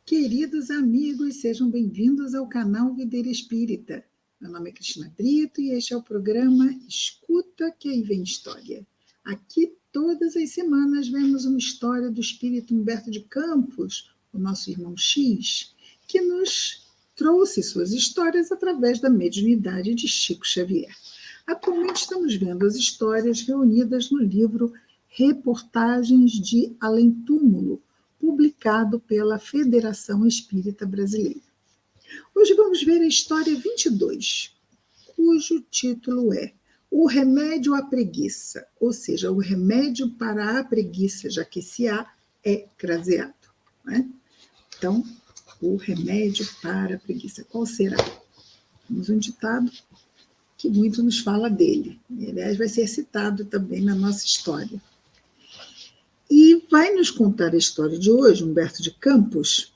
Queridos amigos, sejam bem-vindos ao canal Videira Espírita. Meu nome é Cristina Brito e este é o programa Escuta que aí vem história. Aqui, todas as semanas, vemos uma história do espírito Humberto de Campos, o nosso irmão X, que nos trouxe suas histórias através da mediunidade de Chico Xavier. Atualmente estamos vendo as histórias reunidas no livro Reportagens de Além Túmulo, publicado pela Federação Espírita Brasileira. Hoje vamos ver a história 22, cujo título é O Remédio à Preguiça, ou seja, o remédio para a preguiça, já que esse A é craseado. Né? Então, o remédio para a preguiça. Qual será? Temos um ditado que muito nos fala dele. E, aliás, vai ser citado também na nossa história. E vai nos contar a história de hoje, Humberto de Campos,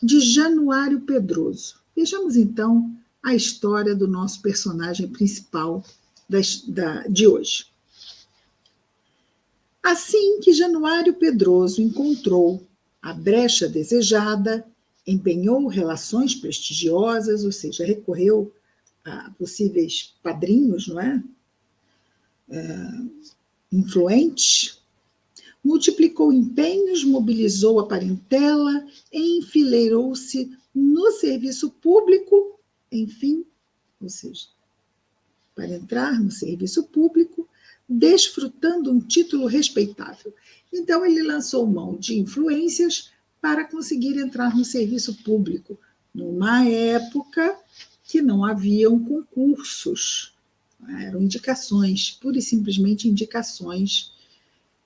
de Januário Pedroso. Vejamos, então, a história do nosso personagem principal de hoje. Assim que Januário Pedroso encontrou a brecha desejada, empenhou relações prestigiosas, ou seja, recorreu a possíveis padrinhos, não é? Influentes, multiplicou empenhos, mobilizou a parentela, enfileirou-se no serviço público, enfim, ou seja, para entrar no serviço público, desfrutando um título respeitável. Então, ele lançou mão de influências para conseguir entrar no serviço público, numa época que não haviam concursos, eram indicações, pura e simplesmente indicações.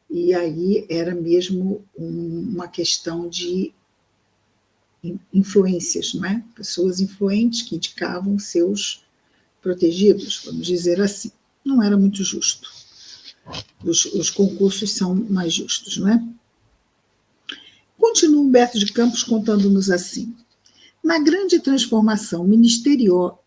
E aí era mesmo uma questão de influências, não é? Pessoas influentes que indicavam seus protegidos, vamos dizer assim. Não era muito justo. Os concursos são mais justos, não é? Continua Humberto de Campos contando-nos assim. Na grande transformação ministerial,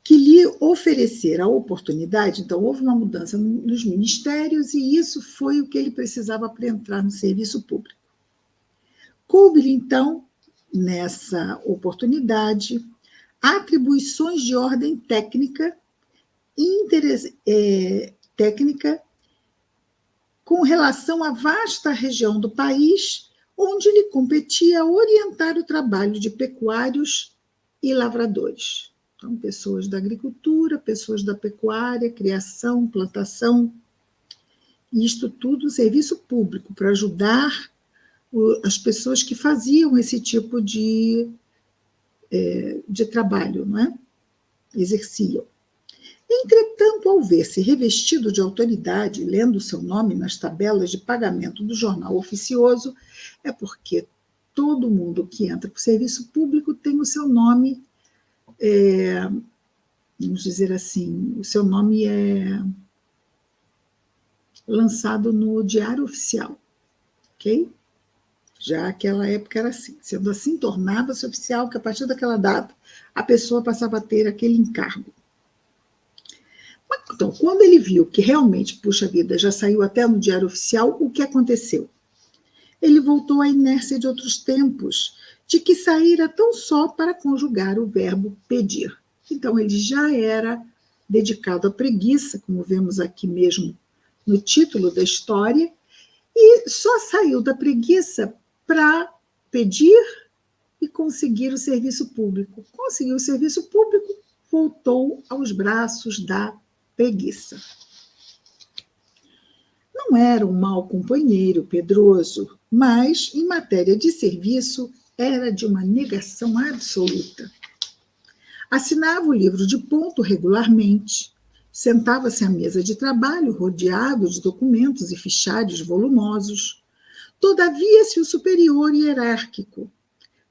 que lhe oferecer a oportunidade, então houve uma mudança nos ministérios e isso foi o que ele precisava para entrar no serviço público. Coube-lhe, então, nessa oportunidade, atribuições de ordem técnica com relação à vasta região do país, onde lhe competia orientar o trabalho de pecuários e lavradores. Então, pessoas da agricultura, pessoas da pecuária, criação, plantação, isto tudo serviço público, para ajudar as pessoas que faziam esse tipo de trabalho, não é? Exerciam. Entretanto, ao ver-se revestido de autoridade, lendo seu nome nas tabelas de pagamento do jornal oficioso, é porque todo mundo que entra para o serviço público tem o seu nome, vamos dizer assim, o seu nome é lançado no Diário Oficial, ok? Já aquela época era assim. Sendo assim, tornava-se oficial que a partir daquela data a pessoa passava a ter aquele encargo. Então, quando ele viu que realmente, puxa vida, já saiu até no Diário Oficial, o que aconteceu? Ele voltou à inércia de outros tempos, de que saíra tão só para conjugar o verbo pedir. Então, ele já era dedicado à preguiça, como vemos aqui mesmo no título da história, e só saiu da preguiça para pedir e conseguir o serviço público. Conseguiu o serviço público, voltou aos braços da preguiça. Não era um mau companheiro, Pedroso, mas, em matéria de serviço, era de uma negação absoluta. Assinava o livro de ponto regularmente, sentava-se à mesa de trabalho rodeado de documentos e fichários volumosos. Todavia, se o superior hierárquico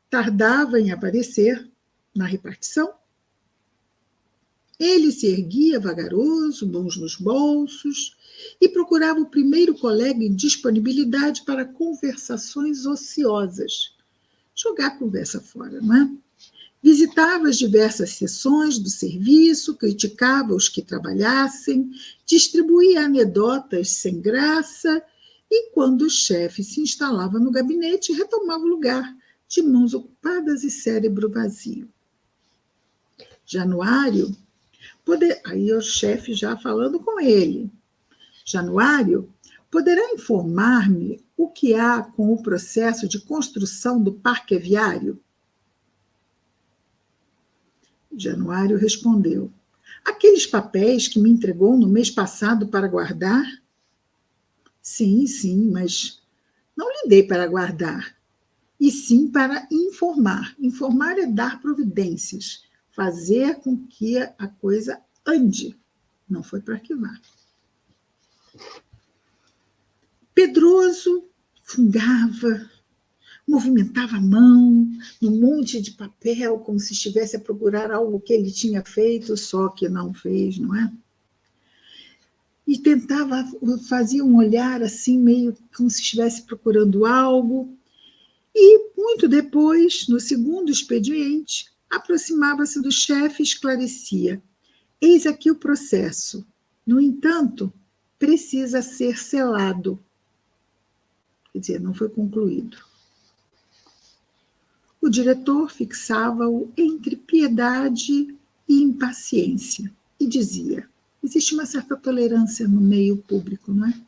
tardava em aparecer na repartição, ele se erguia vagaroso, mãos nos bolsos, e procurava o primeiro colega em disponibilidade para conversações ociosas. Jogar a conversa fora, não é? Visitava as diversas seções do serviço, criticava os que trabalhassem, distribuía anedotas sem graça e quando o chefe se instalava no gabinete, retomava o lugar, de mãos ocupadas e cérebro vazio. Januário, aí o chefe já falando com ele. Januário, poderá informar-me o que há com o processo de construção do parque aviário? Januário respondeu: aqueles papéis que me entregou no mês passado para guardar? Sim, sim, mas não lhe dei para guardar, e sim para informar. Informar é dar providências, fazer com que a coisa ande. Não foi para arquivar. Pedroso fungava, movimentava a mão num monte de papel, como se estivesse a procurar algo que ele tinha feito, só que não fez, não é? E tentava, fazia um olhar assim, meio como se estivesse procurando algo. E, muito depois, no segundo expediente, aproximava-se do chefe e esclarecia: eis aqui o processo. No entanto, precisa ser selado. Quer dizer, não foi concluído. O diretor fixava-o entre piedade e impaciência e dizia: existe uma certa tolerância no meio público, não é?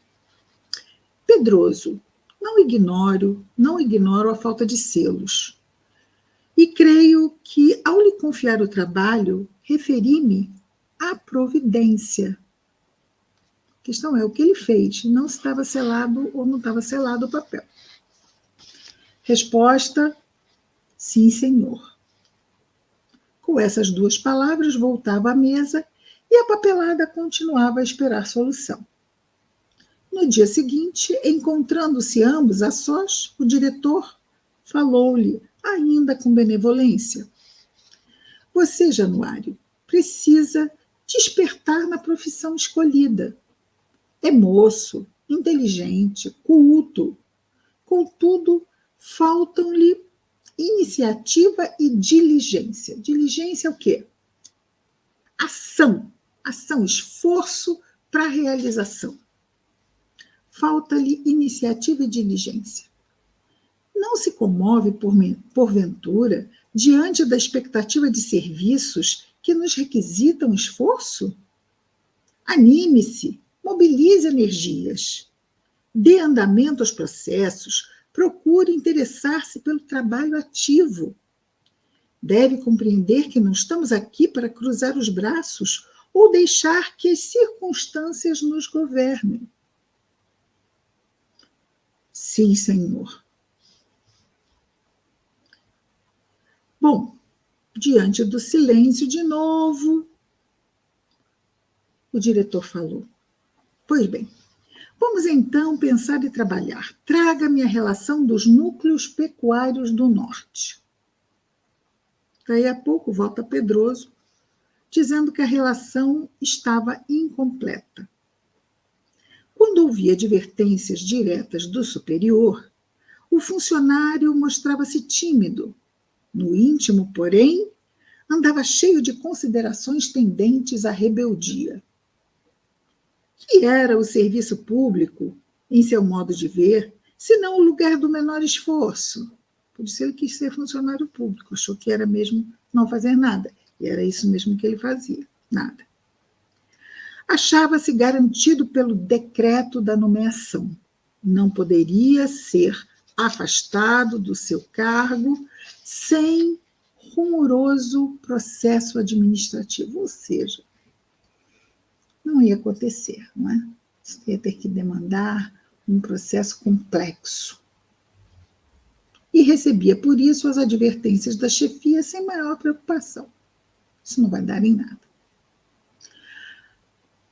Pedroso, não ignoro a falta de selos. E creio que, ao lhe confiar o trabalho, referi-me à providência. A questão é o que ele fez, não se estava selado ou não estava selado o papel. Resposta: sim, senhor. Com essas duas palavras, voltava à mesa e a papelada continuava a esperar solução. No dia seguinte, encontrando-se ambos a sós, o diretor falou-lhe, ainda com benevolência: você, Januário, precisa despertar na profissão escolhida. É moço, inteligente, culto. Contudo, faltam-lhe iniciativa e diligência. Diligência é o quê? Ação. Ação, esforço para a realização. Falta-lhe iniciativa e diligência. Não se comove, porventura, diante da expectativa de serviços que nos requisitam esforço? Anime-se, mobilize energias, dê andamento aos processos, procure interessar-se pelo trabalho ativo. Deve compreender que não estamos aqui para cruzar os braços ou deixar que as circunstâncias nos governem. Sim, senhor. Bom, diante do silêncio de novo, o diretor falou: pois bem, vamos então pensar e trabalhar. Traga-me a relação dos núcleos pecuários do norte. Daí a pouco volta Pedroso, dizendo que a relação estava incompleta. Quando ouvia advertências diretas do superior, o funcionário mostrava-se tímido. No íntimo, porém, andava cheio de considerações tendentes à rebeldia. Que era o serviço público, em seu modo de ver, senão o lugar do menor esforço? Por isso ele quis ser funcionário público, achou que era mesmo não fazer nada. E era isso mesmo que ele fazia, nada. Achava-se garantido pelo decreto da nomeação. Não poderia ser afastado do seu cargo sem rumoroso processo administrativo, ou seja, não ia acontecer, não é? Você ia ter que demandar um processo complexo. E recebia, por isso, as advertências da chefia sem maior preocupação. Isso não vai dar em nada.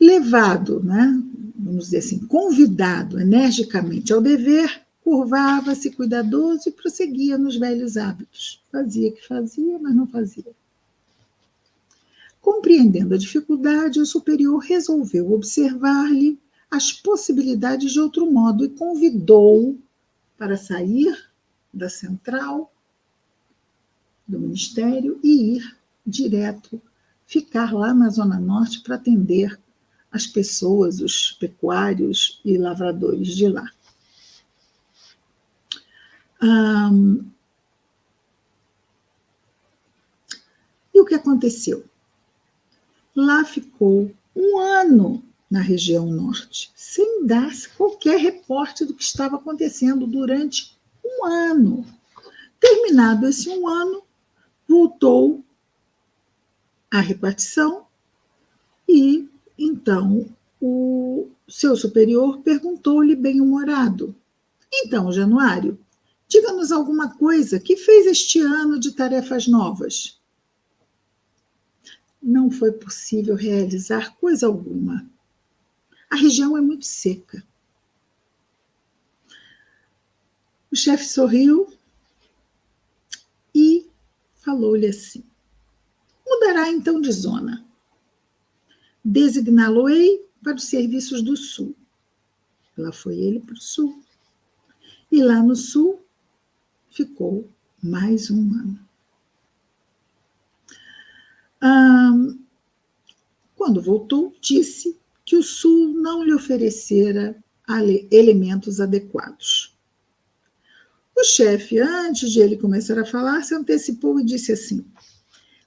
Levado, né, vamos dizer assim, convidado energicamente ao dever, curvava-se cuidadoso e prosseguia nos velhos hábitos. Fazia o que fazia, mas não fazia. Compreendendo a dificuldade, o superior resolveu observar-lhe as possibilidades de outro modo e convidou-o para sair da central do Ministério e ir direto, ficar lá na Zona Norte para atender as pessoas, os pecuários e lavradores de lá. E o que aconteceu? Lá ficou um ano na região norte, sem dar-se qualquer reporte do que estava acontecendo durante um ano. Terminado esse um ano, voltou à repartição e, então, o seu superior perguntou-lhe bem-humorado: Então, Januário, diga-nos alguma coisa que fez este ano de tarefas novas. Não foi possível realizar coisa alguma. A região é muito seca. O chefe sorriu e falou-lhe assim: Mudará então de zona. Designá-lo-ei para os serviços do sul. Lá foi ele para o sul. E lá no sul ficou mais um ano. Quando voltou, disse que o sul não lhe oferecera elementos adequados. O chefe, antes de ele começar a falar, se antecipou e disse assim: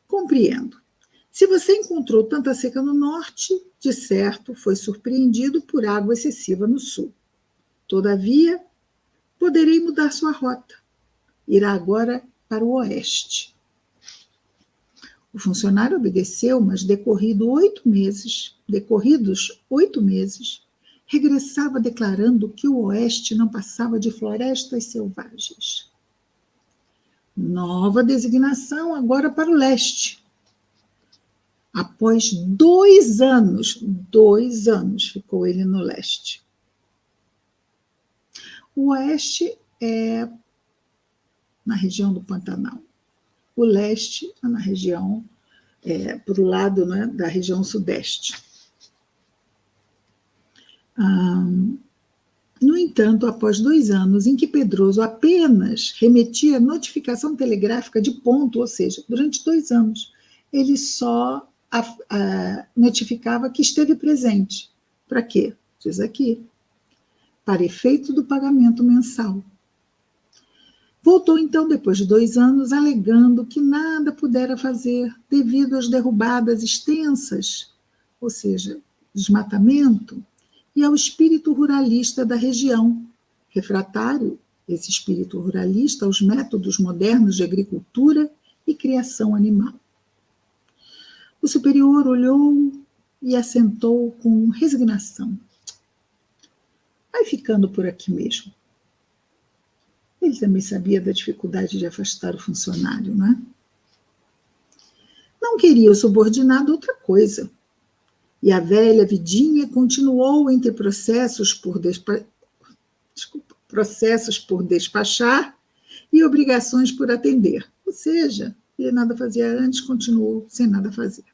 Compreendo. Se você encontrou tanta seca no norte, de certo foi surpreendido por água excessiva no sul. Todavia, poderei mudar sua rota. Irá agora para o oeste. O funcionário obedeceu, mas decorridos 8 meses, regressava declarando que o oeste não passava de florestas selvagens. Nova designação agora para o leste. Após 2 anos ficou ele no leste. O oeste é na região do Pantanal. O leste é na região, para o lado, né, da região sudeste. No entanto, após 2 anos em que Pedroso apenas remetia notificação telegráfica de ponto, ou seja, durante 2 anos, ele só notificava que esteve presente. Para quê? Diz aqui, para efeito do pagamento mensal. Voltou então, depois de 2 anos, alegando que nada pudera fazer devido às derrubadas extensas, ou seja, desmatamento, e ao espírito ruralista da região, refratário, esse espírito ruralista, aos métodos modernos de agricultura e criação animal. O superior olhou e assentou com resignação. Vai ficando por aqui mesmo. Ele também sabia da dificuldade de afastar o funcionário, né? Não queria o subordinado outra coisa. E a velha vidinha continuou entre processos por despachar e obrigações por atender. Ou seja, ele nada fazia antes, continuou sem nada fazer.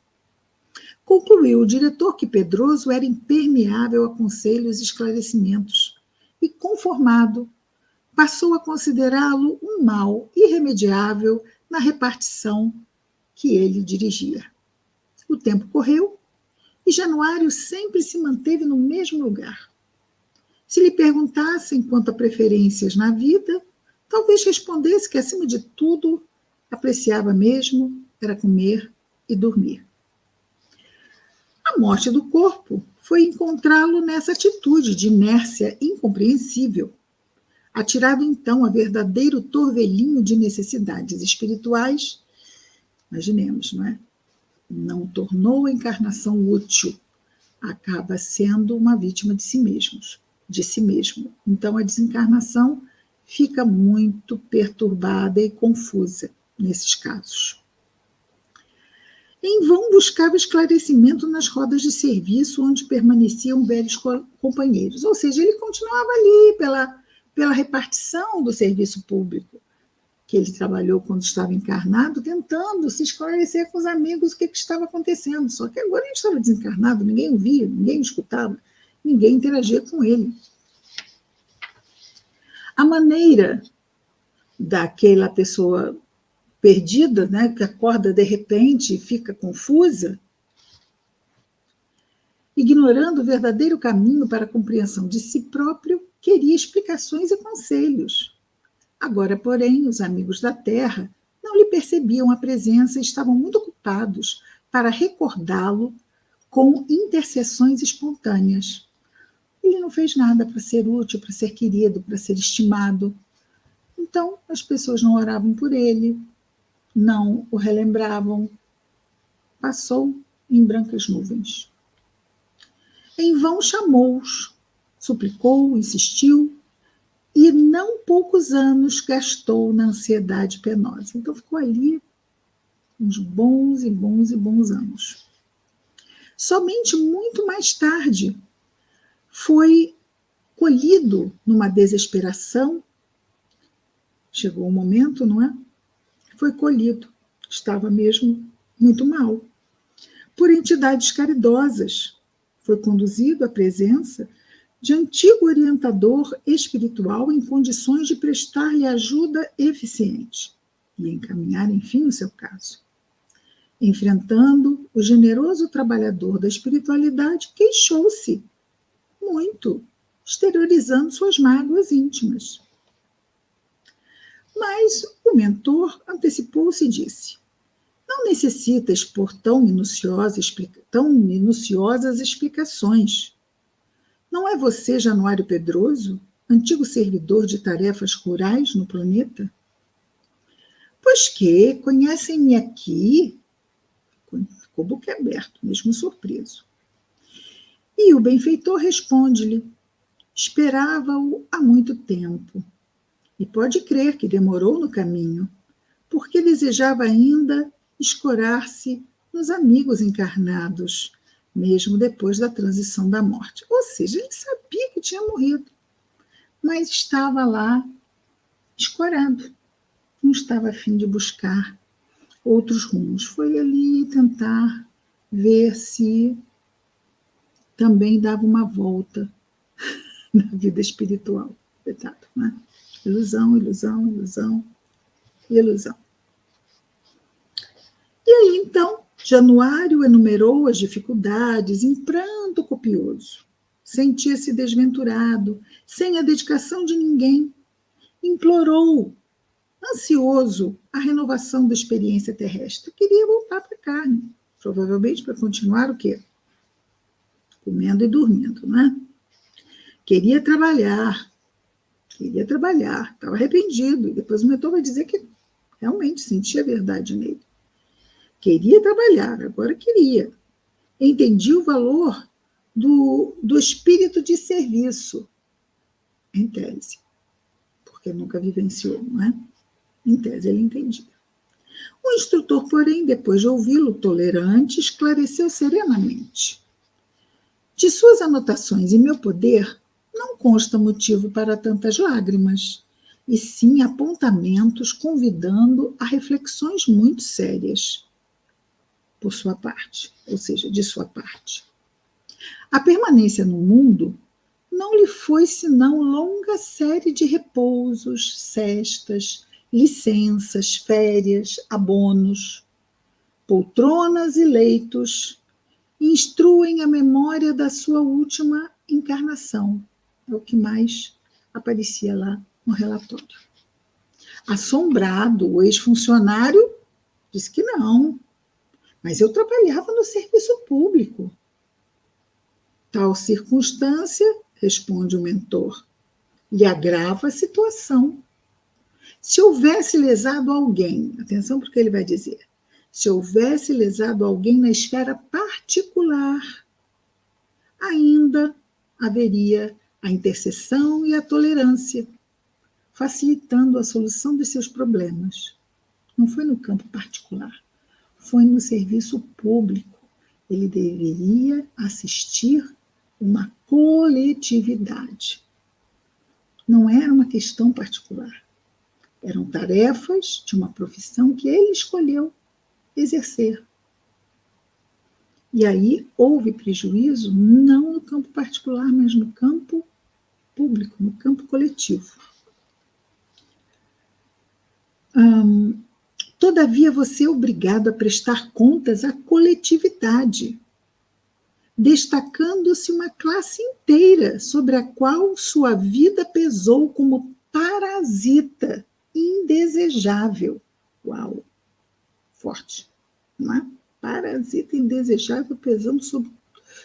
Concluiu o diretor que Pedroso era impermeável a conselhos e esclarecimentos e, conformado, passou a considerá-lo um mal irremediável na repartição que ele dirigia. O tempo correu e Januário sempre se manteve no mesmo lugar. Se lhe perguntassem quanto a preferências na vida, talvez respondesse que, acima de tudo, apreciava mesmo era comer e dormir. A morte do corpo foi encontrá-lo nessa atitude de inércia incompreensível, atirado então a verdadeiro torvelinho de necessidades espirituais. Imaginemos, não é? Não tornou a encarnação útil, acaba sendo uma vítima de si mesmo. Então a desencarnação fica muito perturbada e confusa nesses casos. Em vão buscava esclarecimento nas rodas de serviço onde permaneciam velhos companheiros, ou seja, ele continuava ali pela repartição do serviço público, que ele trabalhou quando estava encarnado, tentando se esclarecer com os amigos o que estava acontecendo. Só que agora ele estava desencarnado, ninguém o via, ninguém o escutava, ninguém interagia com ele. A maneira daquela pessoa perdida, né, que acorda de repente e fica confusa, ignorando o verdadeiro caminho para a compreensão de si próprio, queria explicações e conselhos. Agora, porém, os amigos da terra não lhe percebiam a presença e estavam muito ocupados para recordá-lo com intercessões espontâneas. Ele não fez nada para ser útil, para ser querido, para ser estimado. Então, as pessoas não oravam por ele, não o relembravam. Passou em brancas nuvens. Em vão chamou-os, suplicou, insistiu, e não poucos anos gastou na ansiedade penosa. Então, ficou ali uns bons e bons e bons anos. Somente muito mais tarde foi colhido numa desesperação. Chegou o momento, não é? Foi colhido. Estava mesmo muito mal. Por entidades caridosas. Foi conduzido à presença de antigo orientador espiritual em condições de prestar-lhe ajuda eficiente e encaminhar, enfim, o seu caso. Enfrentando o generoso trabalhador da espiritualidade, queixou-se muito, exteriorizando suas mágoas íntimas. Mas o mentor antecipou-se e disse: não necessita expor tão minuciosas explicações. Não é você Januário Pedroso, antigo servidor de tarefas rurais no planeta? Pois que conhecem-me aqui? Ficou boquiaberto, mesmo surpreso. E o benfeitor responde-lhe: esperava-o há muito tempo. E pode crer que demorou no caminho, porque desejava ainda escorar-se nos amigos encarnados, mesmo depois da transição da morte. Ou seja, ele sabia que tinha morrido, mas estava lá escorado, não estava a fim de buscar outros rumos. Foi ali tentar ver se também dava uma volta na vida espiritual. Coitado, né? Ilusão, ilusão, ilusão, ilusão. E aí, então, Januário enumerou as dificuldades em pranto copioso. Sentia-se desventurado, sem a dedicação de ninguém. Implorou, ansioso, a renovação da experiência terrestre. Queria voltar para a carne, provavelmente para continuar o quê? Comendo e dormindo, né? Queria trabalhar, estava arrependido. E depois o mentor vai dizer que realmente sentia verdade nele. Queria trabalhar, agora queria. Entendi o valor do espírito de serviço, em tese, porque nunca vivenciou, não é? Em tese ele entendia. O instrutor, porém, depois de ouvi-lo tolerante, esclareceu serenamente. De suas anotações em meu poder, não consta motivo para tantas lágrimas, e sim apontamentos convidando a reflexões muito sérias, por sua parte, ou seja, de sua parte. A permanência no mundo não lhe foi senão longa série de repousos, cestas, licenças, férias, abonos, poltronas e leitos, instruem a memória da sua última encarnação. É o que mais aparecia lá no relatório. Assombrado, o ex-funcionário disse que não, mas eu trabalhava no serviço público. Tal circunstância, responde o mentor, lhe agrava a situação. Se houvesse lesado alguém, atenção porque ele vai dizer, se houvesse lesado alguém na esfera particular, ainda haveria a intercessão e a tolerância, facilitando a solução dos seus problemas. Não foi no campo particular, foi no serviço público. Ele deveria assistir uma coletividade. Não era uma questão particular. Eram tarefas de uma profissão que ele escolheu exercer. E aí houve prejuízo não no campo particular, mas no campo público, no campo coletivo. Todavia, você é obrigado a prestar contas à coletividade, destacando-se uma classe inteira sobre a qual sua vida pesou como parasita indesejável. Uau, forte, não é? Parasita indesejável pesando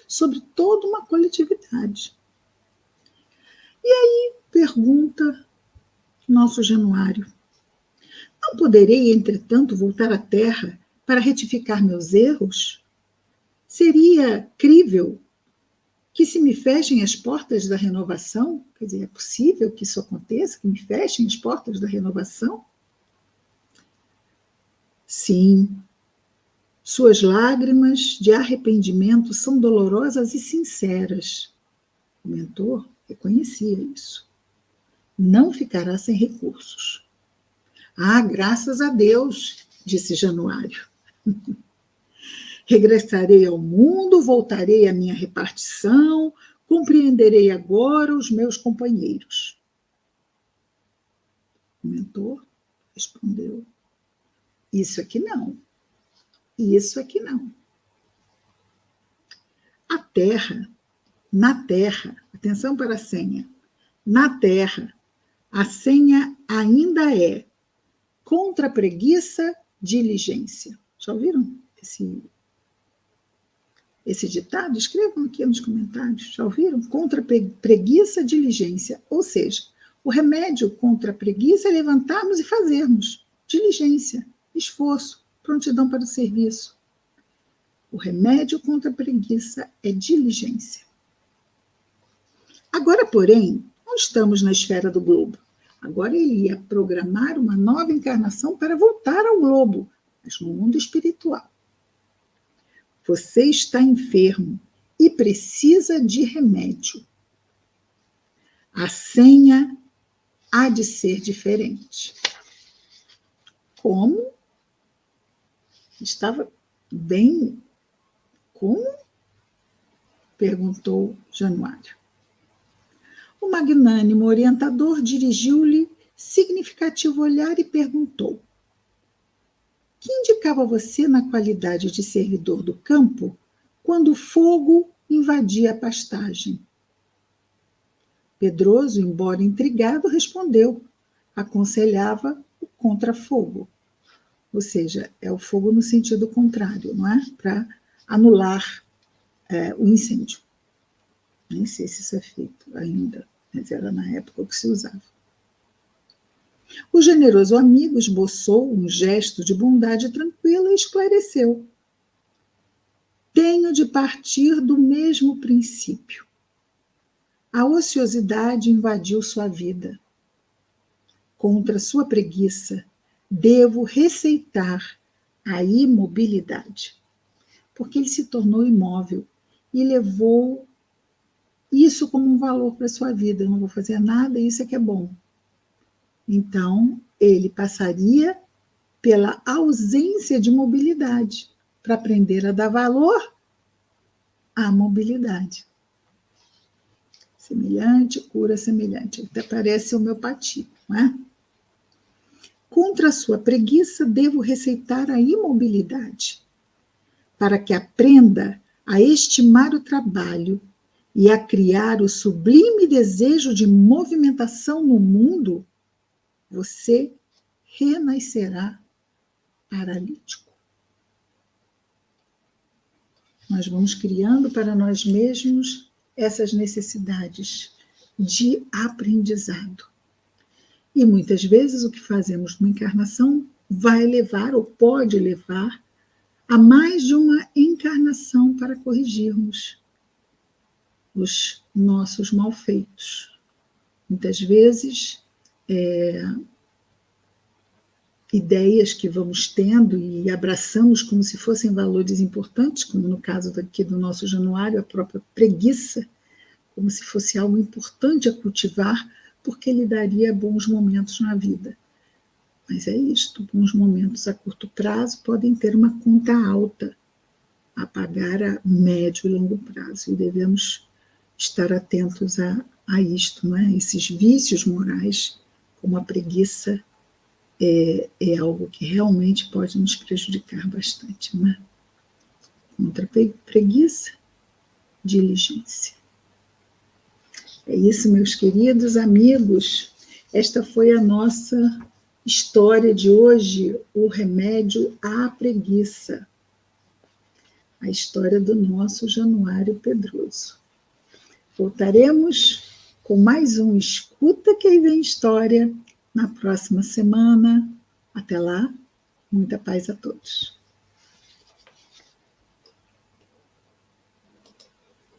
sobre toda uma coletividade. E aí pergunta nosso Januário: não poderei, entretanto, voltar à Terra para retificar meus erros? Seria crível que se me fechem as portas da renovação? Quer dizer, é possível que isso aconteça, que me fechem as portas da renovação? Sim, suas lágrimas de arrependimento são dolorosas e sinceras. O mentor reconhecia isso. Não ficará sem recursos. Ah, graças a Deus, disse Januário. Regressarei ao mundo, voltarei à minha repartição, compreenderei agora os meus companheiros. O mentor respondeu: isso aqui não, isso aqui não. A Terra, na Terra, atenção para a senha, na Terra, a senha ainda é contra a preguiça, diligência. Já ouviram esse ditado? Escrevam aqui nos comentários. Já ouviram? Contra preguiça, diligência. Ou seja, o remédio contra a preguiça é levantarmos e fazermos. Diligência, esforço, prontidão para o serviço. O remédio contra a preguiça é diligência. Agora, porém, não estamos na esfera do globo. Agora ele ia programar uma nova encarnação para voltar ao globo, mas no mundo espiritual. Você está enfermo e precisa de remédio. A senha há de ser diferente. Como? Estava bem... Como? Perguntou Januário. O magnânimo orientador dirigiu-lhe significativo olhar e perguntou: que indicava você na qualidade de servidor do campo quando o fogo invadia a pastagem? Pedroso, embora intrigado, respondeu: aconselhava o contrafogo. Ou seja, é o fogo no sentido contrário, não é? Para anular o incêndio. Nem sei se isso é feito ainda, mas era na época que se usava. O generoso amigo esboçou um gesto de bondade tranquila e esclareceu: tenho de partir do mesmo princípio. A ociosidade invadiu sua vida. Contra sua preguiça, devo receitar a imobilidade. Porque ele se tornou imóvel e levou isso como um valor para a sua vida. Eu não vou fazer nada, isso é que é bom. Então, ele passaria pela ausência de mobilidade para aprender a dar valor à mobilidade. Semelhante, cura semelhante. Até parece homeopatia, não é? Contra a sua preguiça, devo receitar a imobilidade, para que aprenda a estimar o trabalho e a criar o sublime desejo de movimentação no mundo. Você renascerá paralítico. Nós vamos criando para nós mesmos essas necessidades de aprendizado. E muitas vezes o que fazemos numa encarnação vai levar ou pode levar a mais de uma encarnação para corrigirmos os nossos malfeitos. Muitas vezes, ideias que vamos tendo e abraçamos como se fossem valores importantes, como no caso daqui do nosso Januário, a própria preguiça, como se fosse algo importante a cultivar, porque lhe daria bons momentos na vida. Mas é isto, bons momentos a curto prazo podem ter uma conta alta a pagar a médio e longo prazo, e devemos estar atentos a isto, não é? Esses vícios morais, como a preguiça, é algo que realmente pode nos prejudicar bastante, não é? Contra a preguiça, diligência. É isso, meus queridos amigos. Esta foi a nossa História de hoje, o remédio à preguiça. A história do nosso Januário Pedroso. Voltaremos com mais um Escuta que aí vem história na próxima semana. Até lá, muita paz a todos.